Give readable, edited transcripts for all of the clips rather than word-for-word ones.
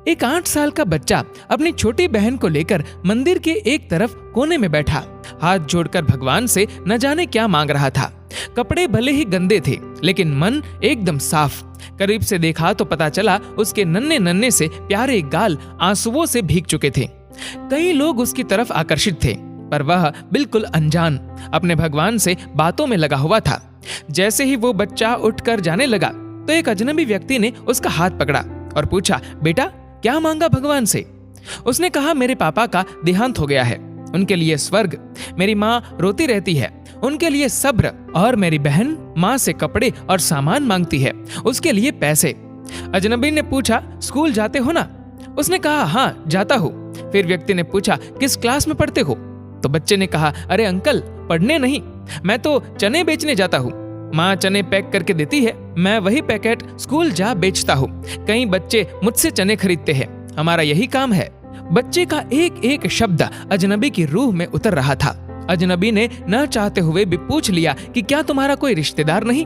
एक 8 साल का बच्चा अपनी छोटी बहन को लेकर मंदिर के एक तरफ कोने में बैठा हाथ जोड़कर भगवान से न जाने क्या मांग रहा था। कपड़े भले ही गंदे थे लेकिन मन एकदम साफ। करीब से देखा तो पता चला उसके नन्हे नन्हे से प्यारे गाल आंसुओं से भीग चुके थे। कई लोग उसकी तरफ आकर्षित थे पर वह बिल्कुल अनजान अपने भगवान से बातों में लगा हुआ था। जैसे ही वो बच्चा उठकर जाने लगा तो एक अजनबी व्यक्ति ने उसका हाथ पकड़ा और पूछा, बेटा क्या मांगा भगवान से? उसने कहा, मेरे पापा का देहांत हो गया है, उनके लिए स्वर्ग। मेरी माँ रोती रहती है, उनके लिए सब्र। और मेरी बहन माँ से कपड़े और सामान मांगती है, उसके लिए पैसे। अजनबी ने पूछा, स्कूल जाते हो ना? उसने कहा, हाँ जाता हूँ। फिर व्यक्ति ने पूछा, किस क्लास में पढ़ते हो? तो बच्चे ने कहा, अरे अंकल पढ़ने नहीं, मैं तो चने बेचने जाता हूँ। माँ चने पैक करके देती है, मैं वही पैकेट स्कूल जा बेचता हूँ। कई बच्चे मुझसे चने खरीदते हैं, हमारा यही काम है। बच्चे का एक एक शब्द अजनबी की रूह में उतर रहा था। अजनबी ने न चाहते हुए भी पूछ लिया कि क्या तुम्हारा कोई रिश्तेदार नहीं?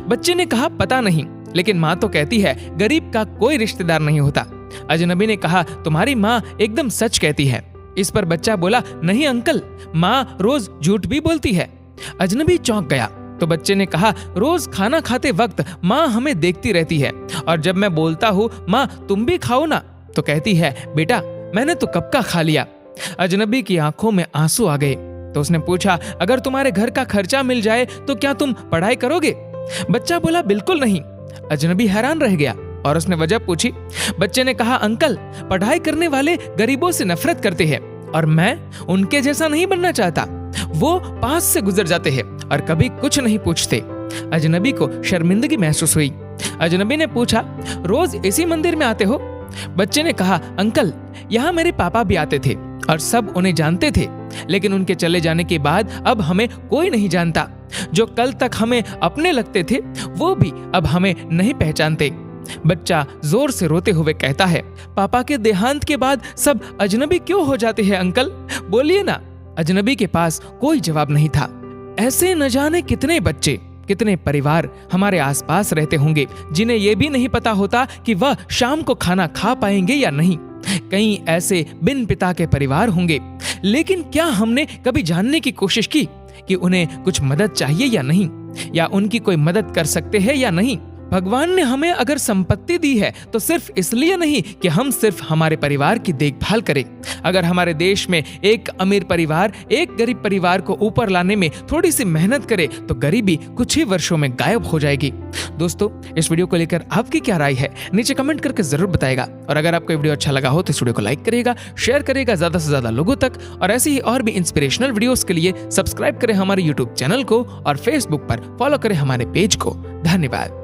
बच्चे ने कहा, पता नहीं, लेकिन माँ तो कहती है गरीब का कोई रिश्तेदार नहीं होता। अजनबी ने कहा, तुम्हारी माँ एकदम सच कहती है। इस पर बच्चा बोला, नहीं अंकल, माँ रोज झूठ भी बोलती है। अजनबी चौंक गया तो बच्चे ने कहा, रोज खाना खाते वक्त माँ हमें देखती रहती है और जब मैं बोलता हूँ माँ तुम भी खाओ ना, तो कहती है, बेटा मैंने तो कब का खा लिया। अजनबी की आंखों में आंसू आ गए तो उसने पूछा, अगर तुम्हारे घर का खर्चा मिल जाए तो क्या तुम पढ़ाई करोगे? बच्चा बोला, बिल्कुल नहीं। अजनबी हैरान रह गया और उसने वजह पूछी। बच्चे ने कहा, अंकल पढ़ाई करने वाले गरीबों से नफरत करते हैं और मैं उनके जैसा नहीं बनना चाहता। वो पास से गुजर जाते हैं और कभी कुछ नहीं पूछते। अजनबी को शर्मिंदगी महसूस हुई। अजनबी ने पूछा, रोज इसी मंदिर में आते हो? बच्चे ने कहा, अंकल यहाँ मेरे पापा भी आते थे और सब उन्हें जानते थे, लेकिन उनके चले जाने के बाद अब हमें कोई नहीं जानता। जो कल तक हमें अपने लगते थे वो भी अब हमें नहीं पहचानते। बच्चा जोर से रोते हुए कहता है, पापा के देहांत के बाद सब अजनबी क्यों हो जाते हैं अंकल? बोलिए ना। अजनबी के पास कोई जवाब नहीं था। ऐसे न जाने कितने बच्चे, कितने परिवार हमारे आसपास रहते होंगे जिन्हें ये भी नहीं पता होता कि वह शाम को खाना खा पाएंगे या नहीं। कई ऐसे बिन पिता के परिवार होंगे, लेकिन क्या हमने कभी जानने की कोशिश की कि उन्हें कुछ मदद चाहिए या नहीं, या उनकी कोई मदद कर सकते हैं या नहीं? भगवान ने हमें अगर संपत्ति दी है तो सिर्फ इसलिए नहीं कि हम सिर्फ हमारे परिवार की देखभाल करें। अगर हमारे देश में एक अमीर परिवार एक गरीब परिवार को ऊपर लाने में थोड़ी सी मेहनत करे तो गरीबी कुछ ही वर्षों में गायब हो जाएगी। दोस्तों, इस वीडियो को लेकर आपकी क्या राय है नीचे कमेंट करके जरूर बताएगा। और अगर आपको वीडियो अच्छा लगा हो तो इस वीडियो को लाइक करेगा, शेयर करेगा ज्यादा से ज्यादा लोगों तक। और ऐसे ही और भी इंस्पिरेशनल वीडियोस के लिए सब्सक्राइब करें हमारे यूट्यूब चैनल को और फेसबुक पर फॉलो करें हमारे पेज को। धन्यवाद।